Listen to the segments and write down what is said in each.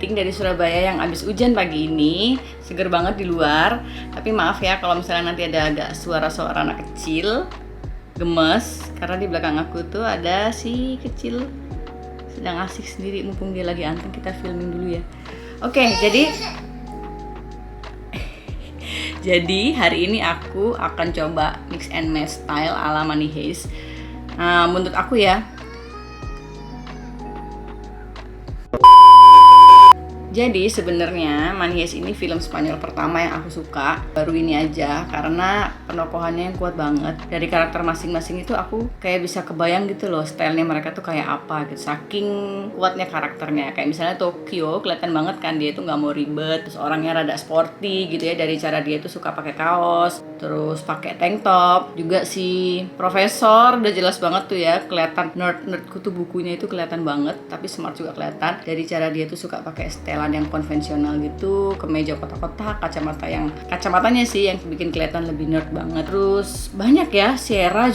greeting dari Surabaya yang abis hujan pagi ini. Seger banget di luar. Tapi maaf ya kalau misalnya nanti ada agak suara-suara anak kecil gemes, karena di belakang aku tuh ada si kecil sedang asik sendiri, mumpung dia lagi anteng. Kita filming dulu ya. Oke, jadi hari ini aku akan coba mix and match style ala Money Heist. Menurut aku ya, jadi sebenarnya Money Heist ini film Spanyol pertama yang aku suka. Baru ini aja karena penokohannya yang kuat banget. Dari karakter masing-masing itu aku kayak bisa kebayang gitu loh stylenya mereka tuh kayak apa gitu. Saking kuatnya karakternya. Kayak misalnya Tokyo, kelihatan banget kan dia tuh nggak mau ribet. Terus orangnya rada sporty gitu ya, dari cara dia tuh suka pakai kaos, terus pakai tank top. Juga si profesor udah jelas banget tuh ya, kelihatan nerd kutu bukunya itu kelihatan banget, tapi smart juga kelihatan. Dari cara dia tuh suka pakai style yang konvensional gitu, kemeja kotak-kotak, kacamatanya sih yang bikin kelihatan lebih nerd banget. Terus banyak ya, Sierra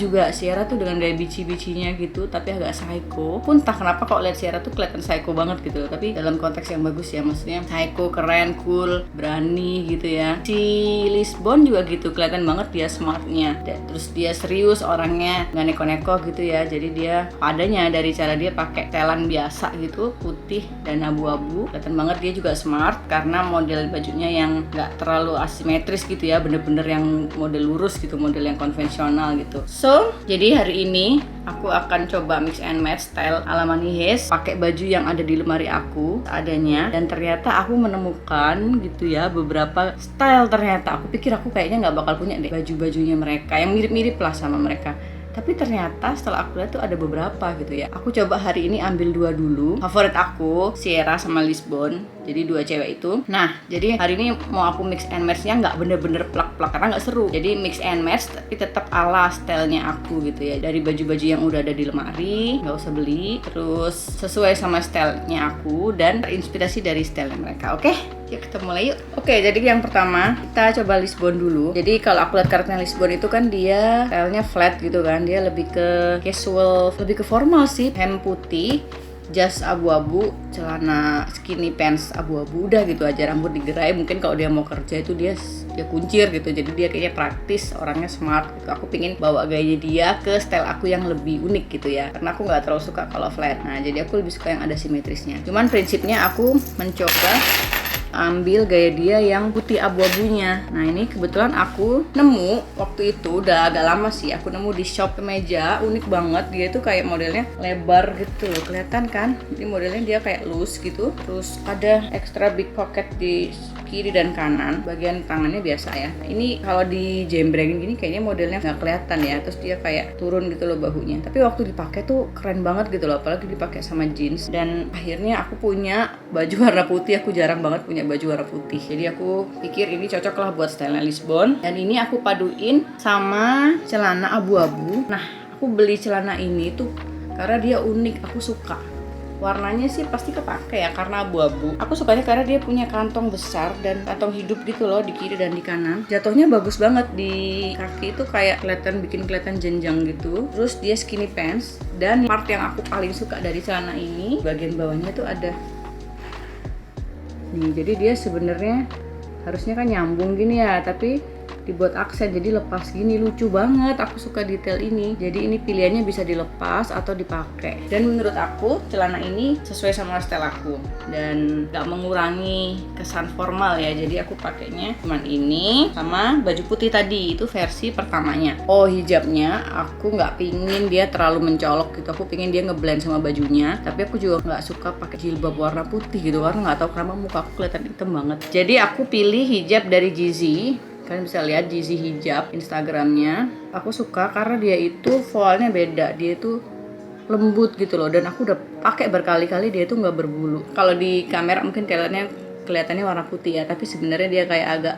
tuh dengan gaya bici-bicinya gitu, tapi agak psycho. Pun tak kenapa kok lihat Sierra tuh kelihatan psycho banget gitu, tapi dalam konteks yang bagus ya, maksudnya psycho, keren, cool, berani gitu ya. Si Lisbon juga gitu, kelihatan banget dia smartnya. Terus dia serius orangnya, nggak neko-neko gitu ya. Jadi dia padanya dari cara dia pakai telan biasa gitu, putih dan abu-abu, kelihatan banget dia juga smart karena model bajunya yang nggak terlalu asimetris gitu ya, bener-bener yang model lurus gitu, model yang konvensional gitu. So, jadi hari ini aku akan coba mix and match style ala Money Heist, pakai baju yang ada di lemari aku adanya, dan ternyata aku menemukan gitu ya beberapa style. Ternyata aku pikir aku kayaknya nggak bakal punya deh baju-bajunya mereka yang mirip-mirip lah sama mereka. Tapi ternyata setelah aku lihat tuh ada beberapa gitu ya. Aku coba hari ini ambil dua dulu. Favorit aku, Sierra sama Lisbon. Jadi dua cewek itu. Nah, jadi hari ini mau aku mix and match-nya nggak bener-bener plak-plak karena nggak seru. Jadi mix and match tapi tetap ala stylenya aku gitu ya. Dari baju-baju yang udah ada di lemari, nggak usah beli. Terus sesuai sama stylenya aku dan terinspirasi dari style mereka. Oke? Yuk kita mulai yuk. Oke, jadi yang pertama kita coba Lisbon dulu. Jadi kalau aku lihat karakternya Lisbon itu kan dia stylenya flat gitu kan. Dia lebih ke casual, lebih ke formal sih. Hem putih, jas abu-abu, celana skinny pants abu-abu, udah gitu aja. Rambut digerai, mungkin kalau dia mau kerja itu dia kuncir gitu. Jadi dia kayaknya praktis, orangnya smart gitu. Aku pingin bawa gayanya dia ke style aku yang lebih unik gitu ya, karena aku nggak terlalu suka kalau flat. Nah, jadi aku lebih suka yang ada simetrisnya. Cuman prinsipnya aku mencoba ambil gaya dia yang putih abu-abunya. Nah, ini kebetulan aku nemu waktu itu, udah agak lama sih, aku nemu di shop kemeja, unik banget. Dia tuh kayak modelnya lebar gitu loh, kelihatan kan? Ini modelnya dia kayak loose gitu. Terus ada extra big pocket di kiri dan kanan, bagian tangannya biasa ya. Nah, ini kalau di jembrengin gini kayaknya modelnya nggak kelihatan ya. Terus dia kayak turun gitu loh bahunya. Tapi waktu dipakai tuh keren banget gitu loh, apalagi dipakai sama jeans. Dan akhirnya aku punya baju warna putih. Aku jarang banget punya baju warna putih. Jadi aku pikir ini cocok lah buat style Lisbon. Dan ini aku paduin sama celana abu-abu. Nah, aku beli celana ini tuh karena dia unik, aku suka. Warnanya sih pasti kepake ya karena abu-abu. Aku sukanya karena dia punya kantong besar dan kantong hidup gitu loh di kiri dan di kanan. Jatuhnya bagus banget di kaki itu, kayak bikin kelihatan jenjang gitu. Terus dia skinny pants, dan part yang aku paling suka dari celana ini bagian bawahnya tuh ada nih. Jadi dia sebenarnya harusnya kan nyambung gini ya, tapi dibuat aksen jadi lepas gini, lucu banget. Aku suka detail ini. Jadi ini pilihannya bisa dilepas atau dipakai. Dan menurut aku celana ini sesuai sama style aku dan nggak mengurangi kesan formal ya. Jadi aku pakainya cuman ini sama baju putih tadi, itu versi pertamanya. Oh, hijabnya aku nggak pingin dia terlalu mencolok gitu. Aku pingin dia ngeblend sama bajunya. Tapi aku juga nggak suka pakai jilbab warna putih gitu karena nggak tahu kenapa muka aku kelihatan hitam banget. Jadi aku pilih hijab dari Yeezy. Kalian bisa lihat Yeezy hijab Instagramnya. Aku suka karena dia itu voalnya beda. Dia itu lembut gitu loh. Dan aku udah pakai berkali-kali, dia itu nggak berbulu. Kalau di kamera mungkin kelihatannya warna putih ya, tapi sebenarnya dia kayak agak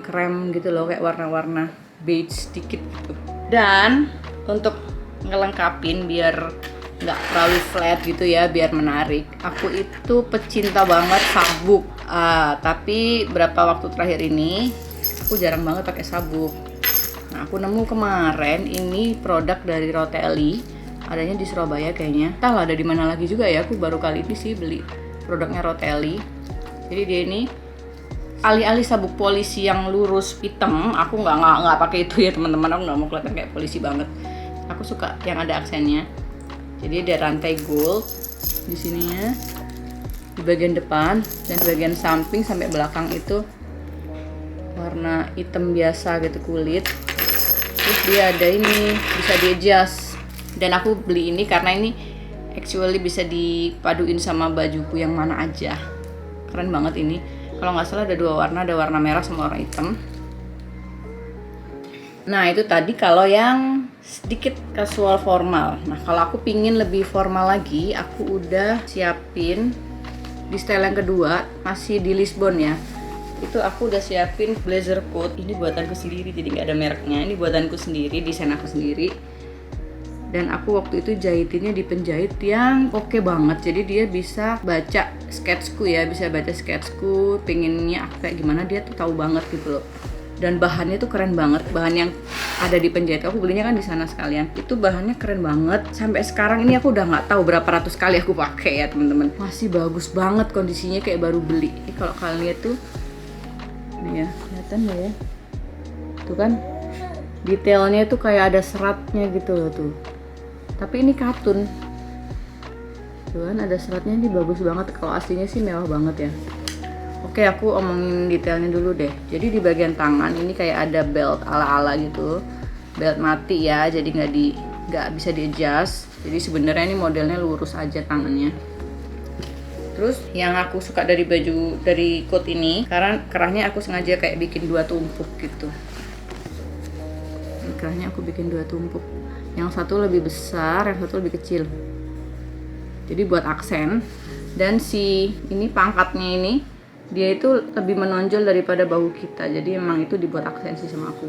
krem gitu loh, kayak warna-warna beige sedikit gitu. Dan untuk ngelengkapin biar nggak terlalu flat gitu ya, biar menarik, aku itu pecinta banget sabuk. Tapi berapa waktu terakhir ini aku jarang banget pakai sabuk. Nah, aku nemu kemarin ini produk dari Rotelli, adanya di Surabaya kayaknya. Entahlah ada di mana lagi juga ya, aku baru kali ini sih beli produknya Rotelli. Jadi dia ini alih-alih sabuk polisi yang lurus hitam, aku nggak pakai itu ya teman-teman. Aku nggak mau kelihatan kayak polisi banget. Aku suka yang ada aksennya. Jadi ada rantai gold di sininya, di bagian depan dan di bagian samping sampai belakang itu warna hitam biasa gitu kulit. Terus dia ada ini bisa di adjust. Dan aku beli ini karena ini actually bisa dipaduin sama bajuku yang mana aja. Keren banget ini. Kalau nggak salah ada 2 warna, ada warna merah sama warna hitam. Nah itu tadi kalau yang sedikit casual formal. Nah kalau aku pingin lebih formal lagi, aku udah siapin di style yang kedua, masih di Lisbon ya. Itu aku udah siapin blazer coat. Ini buatanku sendiri, jadi nggak ada mereknya. Ini buatanku sendiri, desain aku sendiri. Dan aku waktu itu jahitinnya di penjahit yang oke banget. Jadi dia bisa baca sketsku ya, bisa baca sketsku. Pengennya aku kayak gimana, dia tuh tahu banget gitu loh. Dan bahannya tuh keren banget. Bahan yang ada di penjahit, aku belinya kan di sana sekalian. Itu bahannya keren banget. Sampai sekarang ini aku udah nggak tahu berapa ratus kali aku pakai ya teman-teman. Masih bagus banget kondisinya, kayak baru beli. Ini kalau kalian lihat tuh, nih ya, kelihatan ya. Tuh kan, detailnya tuh kayak ada seratnya gitu loh tuh. Tapi ini katun. Tuh kan ada seratnya, ini bagus banget. Kalau aslinya sih mewah banget ya. Oke, aku omongin detailnya dulu deh. Jadi di bagian tangan ini kayak ada belt ala-ala gitu, belt mati ya. Jadi nggak bisa di adjust. Jadi sebenarnya ini modelnya lurus aja tangannya. Terus yang aku suka dari coat ini, karena kerahnya aku sengaja kayak bikin 2 tumpuk gitu. Ini kerahnya aku bikin 2 tumpuk. Yang satu lebih besar, yang satu lebih kecil. Jadi buat aksen. Dan si ini pangkatnya ini, dia itu lebih menonjol daripada bahu kita. Jadi memang itu dibuat aksen sih sama aku.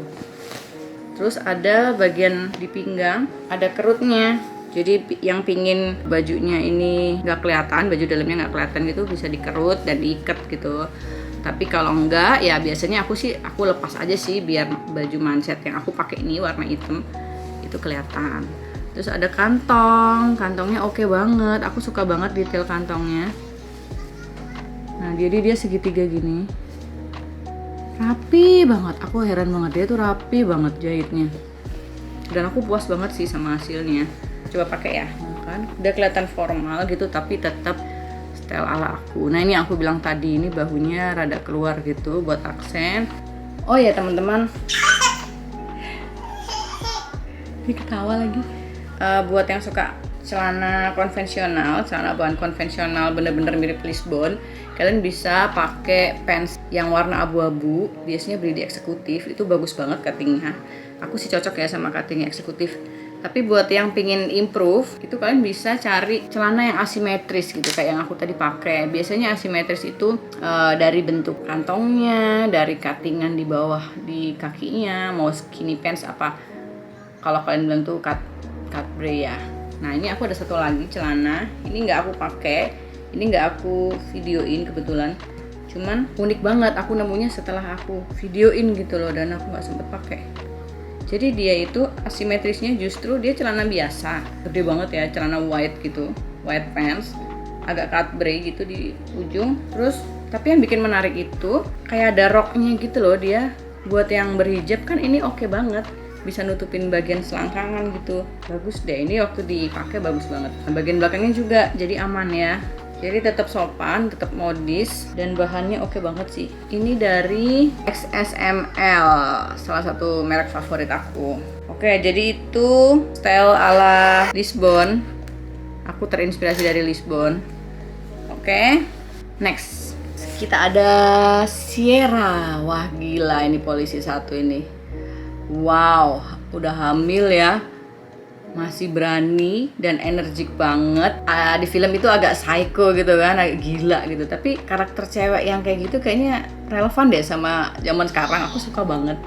Terus ada bagian di pinggang, ada kerutnya. Jadi yang pingin bajunya ini nggak kelihatan, baju dalamnya nggak kelihatan gitu, bisa dikerut dan diikat gitu. Tapi kalau enggak, ya biasanya aku lepas aja sih biar baju manset yang aku pakai ini warna hitam itu kelihatan. Terus ada kantongnya oke banget. Aku suka banget detail kantongnya. Nah jadi dia segitiga gini, rapi banget. Aku heran banget, dia tuh rapi banget jahitnya. Dan aku puas banget sih sama hasilnya. Coba pakai ya, kan udah kelihatan formal gitu tapi tetap style ala aku. Nah ini yang aku bilang tadi, ini bahunya rada keluar gitu buat aksen. Oh ya teman-teman, ini ketawa lagi. Buat yang suka celana konvensional, celana bahan konvensional bener-bener mirip Lisbon, kalian bisa pakai pants yang warna abu-abu. Biasanya beli di eksekutif, itu bagus banget cuttingnya. Aku sih cocok ya sama cutting eksekutif. Tapi buat yang pingin improve, itu kalian bisa cari celana yang asimetris gitu, kayak yang aku tadi pakai. Biasanya asimetris itu dari bentuk kantongnya, dari cuttingan di bawah di kakinya, mau skinny pants apa. Kalau kalian bilang tuh cut bray ya. Nah ini aku ada satu lagi celana, ini nggak aku pakai, ini nggak aku videoin kebetulan. Cuman unik banget, aku nemunya setelah aku videoin gitu loh, dan aku nggak sempet pakai. Jadi dia itu asimetrisnya justru dia celana biasa, gede banget ya, celana white gitu, white pants, agak cut bray gitu di ujung. Terus tapi yang bikin menarik itu kayak ada roknya gitu loh dia. Buat yang berhijab kan ini oke banget, bisa nutupin bagian selangkangan gitu. Bagus deh, ini waktu dipakai bagus banget. Nah, bagian belakangnya juga jadi aman ya. Jadi tetap sopan, tetap modis, dan bahannya oke banget sih. Ini dari XSML, salah satu merek favorit aku. Oke, jadi itu style ala Lisbon. Aku terinspirasi dari Lisbon. Oke, next. Kita ada Sierra. Wah gila ini polisi satu ini. Wow, udah hamil ya. Masih berani dan energik banget. Di film itu agak psycho gitu kan, agak gila gitu. Tapi karakter cewek yang kayak gitu kayaknya relevan deh sama zaman sekarang. Aku suka banget.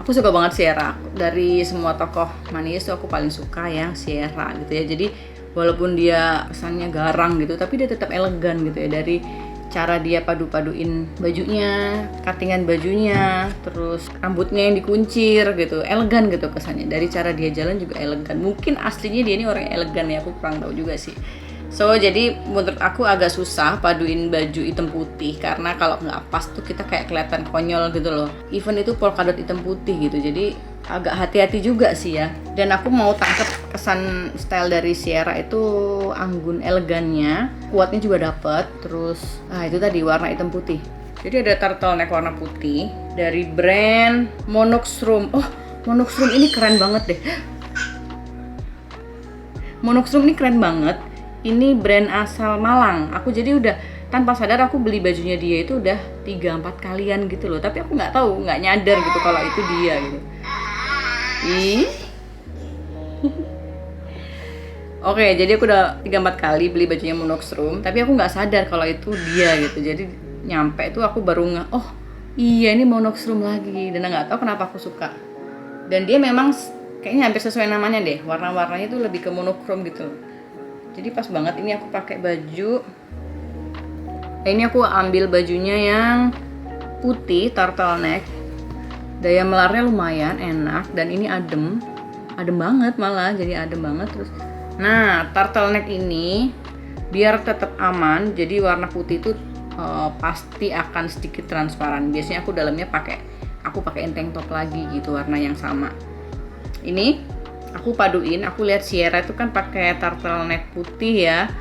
Aku suka banget Sierra. Dari semua tokoh manis tuh aku paling suka yang Sierra gitu ya. Jadi walaupun dia kesannya garang gitu, tapi dia tetap elegan gitu ya. Dari cara dia padu-paduin bajunya, cuttingan bajunya, terus rambutnya yang dikuncir gitu, elegan gitu kesannya. Dari cara dia jalan juga elegan. Mungkin aslinya dia ini orang yang elegan ya, aku kurang tahu juga sih. So jadi menurut aku agak susah paduin baju hitam putih karena kalau nggak pas tuh kita kayak kelihatan konyol gitu loh. Even itu polka dot hitam putih gitu, jadi agak hati-hati juga sih ya. Dan aku mau tangkep kesan style dari Sierra itu anggun elegannya, kuatnya juga dapet. Terus itu tadi warna hitam putih. Jadi ada turtleneck warna putih dari brand Monoxroom. Oh, Monoxroom ini keren banget deh. Monoxroom ini keren banget. Ini brand asal Malang. Aku jadi udah tanpa sadar aku beli bajunya dia itu udah 3-4 kalian gitu loh. Tapi aku nggak tahu, nggak nyadar gitu kalau itu dia gitu. Oke, jadi aku udah 3-4 kali beli bajunya Monoxroom, tapi aku nggak sadar kalau itu dia gitu. Jadi nyampe tuh aku baru oh iya ini Monoxroom lagi. Dan nggak tahu kenapa aku suka. Dan dia memang kayaknya hampir sesuai namanya deh. Warna-warnanya tuh lebih ke monokrom gitu loh. Jadi pas banget ini aku pakai baju. Ini aku ambil bajunya yang putih turtleneck. Daya melarnya lumayan enak dan ini adem banget malah, jadi adem banget. Terus nah turtleneck ini biar tetap aman, jadi warna putih itu pasti akan sedikit transparan. Biasanya aku dalamnya pakai tank top lagi gitu warna yang sama. Ini aku paduin, aku lihat Sierra itu kan pakai turtleneck putih ya,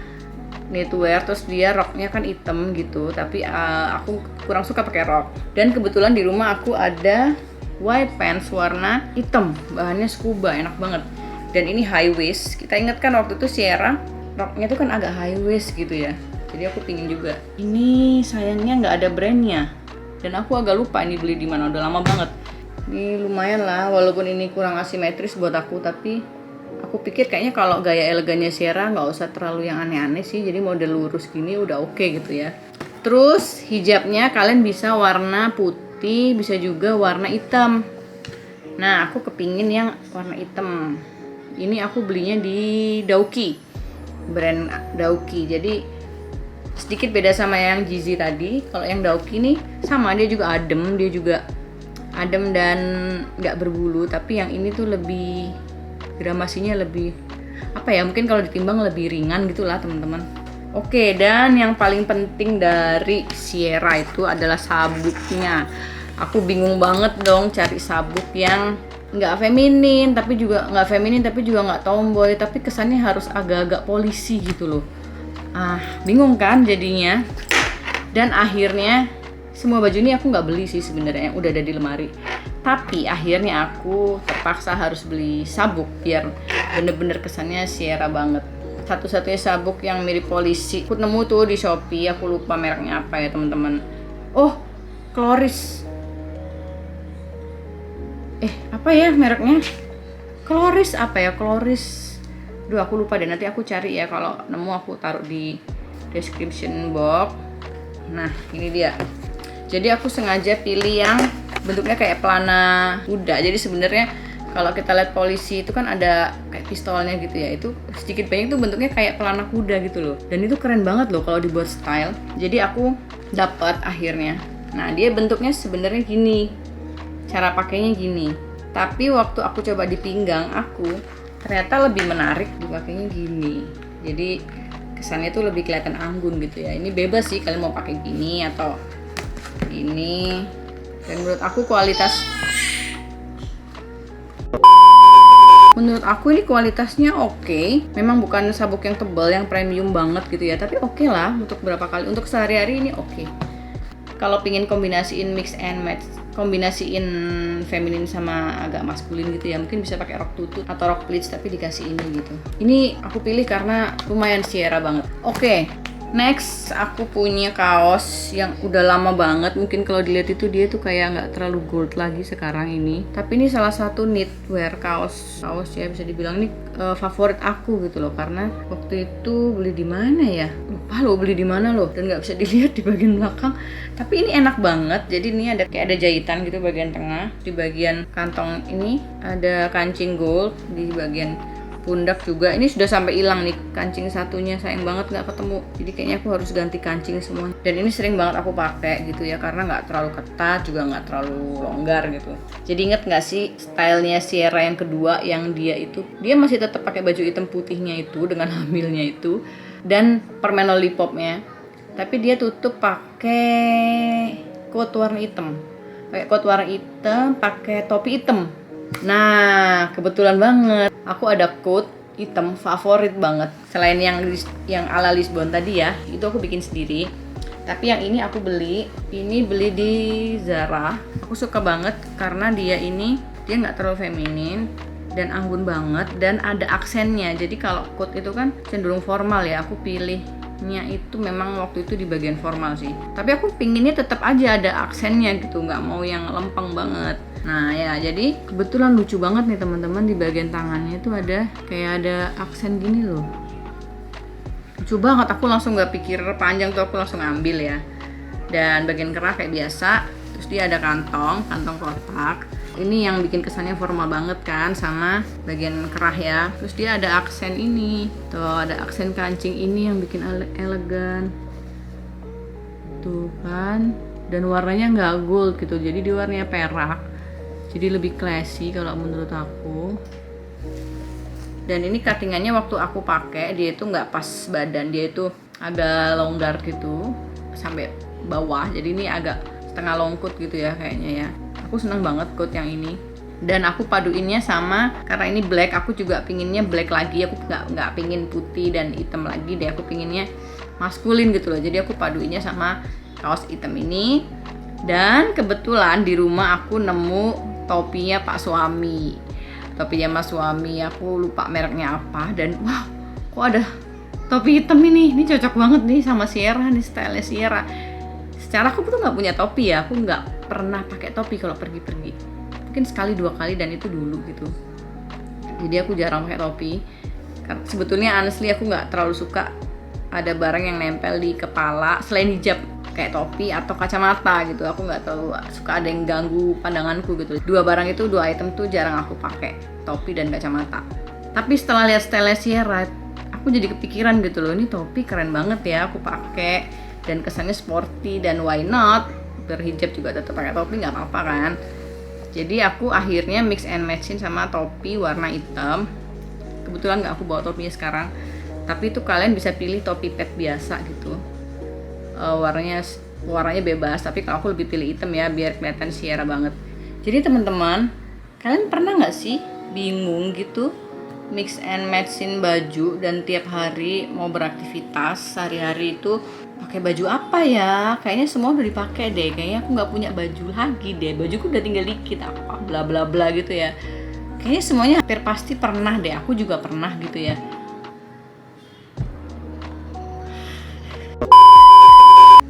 knitwear, terus dia roknya kan hitam gitu, tapi aku kurang suka pakai rok. Dan kebetulan di rumah aku ada white pants warna hitam, bahannya scuba, enak banget. Dan ini high waist. Kita ingat kan waktu itu Sierra roknya itu kan agak high waist gitu ya. Jadi aku pingin juga. Ini sayangnya nggak ada brandnya. Dan aku agak lupa ini beli di mana, udah lama banget. Ini lumayan lah, walaupun ini kurang asimetris buat aku, tapi aku pikir kayaknya kalau gaya elegannya Sierra nggak usah terlalu yang aneh-aneh sih, jadi model lurus gini udah oke gitu ya. Terus hijabnya kalian bisa warna putih, bisa juga warna hitam. Nah aku kepingin yang warna hitam. Ini aku belinya di Dauki, brand Dauki. Jadi sedikit beda sama yang Yeezy tadi. Kalau yang Dauki nih sama, dia juga adem dan nggak berbulu, tapi yang ini tuh lebih gramasinya lebih apa ya, mungkin kalau ditimbang lebih ringan gitulah teman-teman. Oke, dan yang paling penting dari Sierra itu adalah sabuknya. Aku bingung banget dong cari sabuk yang nggak feminin tapi juga nggak tomboy, tapi kesannya harus agak-agak polisi gitu loh. Bingung kan jadinya. Dan akhirnya semua baju ini aku nggak beli sih sebenarnya, yang udah ada di lemari. Tapi akhirnya aku terpaksa harus beli sabuk biar bener-bener kesannya Sierra banget. Satu-satunya sabuk yang mirip polisi aku nemu tuh di Shopee, aku lupa mereknya apa ya teman-teman. Oh, Chloris. Apa ya mereknya? Chloris apa ya? Chloris. Duh, aku lupa deh, nanti aku cari ya, kalau nemu aku taruh di description box. Nah, ini dia. Jadi aku sengaja pilih yang bentuknya kayak pelana kuda. Jadi sebenarnya kalau kita lihat polisi itu kan ada kayak pistolnya gitu ya, itu sedikit banyak itu bentuknya kayak pelana kuda gitu loh. Dan itu keren banget loh kalau dibuat style. Jadi aku dapat akhirnya. Nah, dia bentuknya sebenarnya gini. Cara pakainya gini. Tapi waktu aku coba di pinggang aku, ternyata lebih menarik dipakainya gini. Jadi kesannya tuh lebih kelihatan anggun gitu ya. Ini bebas sih kalian mau pakai gini atau ini. Dan menurut aku ini kualitasnya oke. Memang bukan sabuk yang tebal yang premium banget gitu ya, tapi oke lah untuk berapa kali, untuk sehari-hari ini oke. Kalau pingin kombinasiin mix and match, kombinasiin feminin sama agak maskulin gitu ya, mungkin bisa pakai rok tutut atau rok pleats tapi dikasih ini gitu. Ini aku pilih karena lumayan Sierra banget. Oke. Next, aku punya kaos yang udah lama banget. Mungkin kalau dilihat itu dia tuh kayak nggak terlalu gold lagi sekarang ini. Tapi ini salah satu knitwear kaos ya, bisa dibilang ini favorit aku gitu loh. Karena waktu itu beli di mana ya? Lupa loh beli di mana loh. Dan nggak bisa dilihat di bagian belakang. Tapi ini enak banget. Jadi ini ada kayak ada jahitan gitu bagian tengah. Di bagian kantong ini ada kancing gold di bagian pundak juga. Ini sudah sampai hilang nih kancing satunya, sayang banget nggak ketemu. Jadi kayaknya aku harus ganti kancing semua. Dan ini sering banget aku pakai gitu ya, karena nggak terlalu ketat juga nggak terlalu longgar gitu. Jadi inget nggak sih stylenya Sierra yang kedua, yang dia masih tetap pakai baju hitam putihnya itu dengan hamilnya itu. dan permen lollipopnya. Tapi dia tutup pakai coat warna hitam. Pakai coat warna hitam, pakai topi hitam. Nah, kebetulan banget aku ada coat hitam favorit banget. Selain yang ala Lisbon tadi ya, itu aku bikin sendiri. Tapi yang ini aku beli di Zara. Aku suka banget karena dia nggak terlalu feminin dan anggun banget dan ada aksennya. Jadi kalau coat itu kan cenderung formal ya, aku pilihnya itu memang waktu itu di bagian formal sih. Tapi aku pinginnya tetap aja ada aksennya gitu, nggak mau yang lempeng banget. Nah ya, jadi kebetulan lucu banget nih teman-teman, di bagian tangannya itu ada kayak ada aksen gini loh. Lucu banget, aku langsung gak pikir panjang tuh, aku langsung ambil ya. Dan bagian kerah kayak biasa, terus dia ada kantong kotak. Ini yang bikin kesannya formal banget kan, sama bagian kerah ya. Terus dia ada aksen ini, tuh ada aksen kancing ini yang bikin elegan. Tuh kan, dan warnanya nggak gold gitu, jadi dia warnanya perak. Jadi lebih classy kalau menurut aku. Dan ini cuttingannya waktu aku pakai dia itu nggak pas badan, dia itu agak longgar gitu sampai bawah. Jadi ini agak setengah longkut gitu ya kayaknya ya. Aku seneng banget coat yang ini. Dan aku paduinnya sama, karena ini black, aku juga pinginnya black lagi. Aku nggak pingin putih dan hitam lagi deh. Aku pinginnya maskulin gitu loh. Jadi aku paduinnya sama kaos hitam ini. Dan kebetulan di rumah aku nemu topinya Pak Suami. Topinya Mas Suami, aku lupa mereknya apa. Dan wow, kok ada topi hitam ini cocok banget nih sama Sierra nih, style Sierra. Secara aku tuh nggak punya topi ya, aku nggak pernah pakai topi kalau pergi-pergi. Mungkin sekali 2 kali dan itu dulu gitu. Jadi aku jarang pakai topi. Sebetulnya honestly aku nggak terlalu suka ada barang yang nempel di kepala selain hijab, kayak topi atau kacamata gitu. Aku nggak terlalu suka ada yang ganggu pandanganku gitu. 2 item tuh jarang aku pakai, topi dan kacamata. Tapi setelah lihat style Sierra, aku jadi kepikiran gitu loh, ini topi keren banget ya aku pakai dan kesannya sporty, dan why not berhijab juga tetap pakai topi, nggak apa-apa kan. Jadi aku akhirnya mix and matchin sama topi warna hitam. Kebetulan nggak aku bawa topinya sekarang, tapi itu kalian bisa pilih topi pet biasa gitu. Warnanya bebas, tapi kalau aku lebih pilih hitam ya biar kelihatan Sierra banget. Jadi teman-teman, kalian pernah nggak sih bingung gitu mix and matchin baju dan tiap hari mau beraktivitas sehari-hari itu pakai baju apa ya? Kayaknya semua udah dipakai deh, kayaknya aku nggak punya baju lagi deh, bajuku udah tinggal dikit apa bla bla bla gitu ya. Kayaknya semuanya hampir pasti pernah deh, aku juga pernah gitu ya.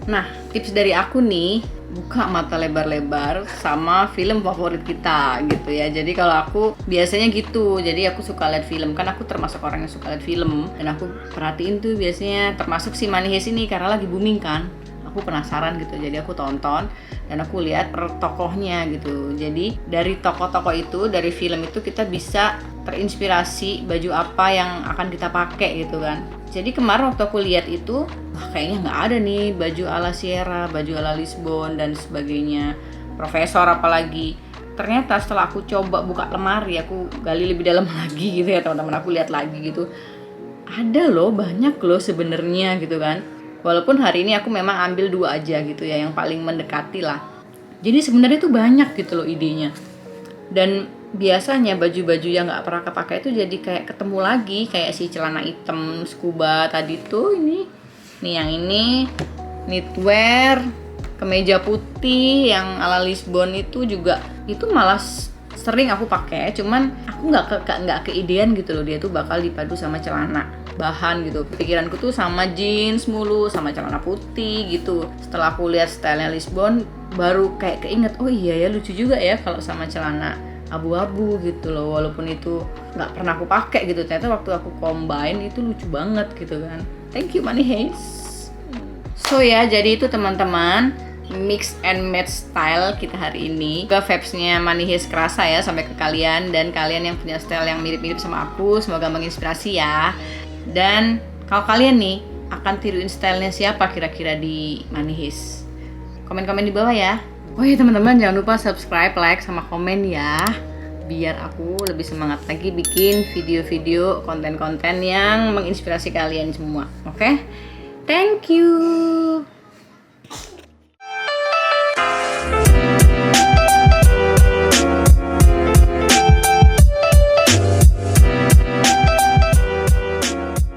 Nah, tips dari aku nih, buka mata lebar-lebar sama film favorit kita gitu ya. Jadi kalau aku biasanya gitu, jadi aku suka lihat film, kan aku termasuk orang yang suka lihat film. Dan aku perhatiin tuh biasanya, termasuk si Money Heist ini karena lagi booming kan. Aku penasaran gitu, jadi aku tonton dan aku lihat per tokohnya gitu. Jadi dari tokoh-tokoh itu, dari film itu kita bisa terinspirasi baju apa yang akan kita pakai gitu kan. Jadi kemarin waktu aku lihat itu, wah kayaknya nggak ada nih baju ala Sierra, baju ala Lisbon dan sebagainya. Profesor apalagi. Ternyata setelah aku coba buka lemari, aku gali lebih dalam lagi gitu ya teman-teman, aku lihat lagi gitu. Ada loh, banyak loh sebenarnya gitu kan. Walaupun hari ini aku memang ambil 2 aja gitu ya, yang paling mendekati lah. Jadi sebenarnya itu banyak gitu loh idenya. Dan biasanya baju-baju yang nggak pernah kepakai itu jadi kayak ketemu lagi, kayak si celana hitam scuba tadi tuh, ini yang ini knitwear, kemeja putih yang ala Lisbon itu juga, itu malah sering aku pakai, cuman aku nggak keidean gitu loh dia tuh bakal dipadu sama celana bahan gitu. Pikiranku tuh sama jeans mulu, sama celana putih gitu. Setelah aku lihat stylenya Lisbon, baru kayak keinget, oh iya ya lucu juga ya kalau sama celana abu-abu gitu loh, walaupun itu nggak pernah aku pakai gitu. Ternyata waktu aku combine itu lucu banget gitu kan. Thank you Money Heist. So ya, jadi itu teman-teman mix and match style kita hari ini. Ke vibes-nya Money Heist kerasa ya sampai ke kalian, dan kalian yang punya style yang mirip-mirip sama aku semoga menginspirasi ya. Dan kalau kalian nih akan tiruin stylenya siapa kira-kira di Money Heist? Komen-komen di bawah ya. Oh iya teman-teman, jangan lupa subscribe, like, sama komen ya. biar aku lebih semangat lagi bikin video-video, konten-konten yang menginspirasi kalian semua. Oke? Thank you.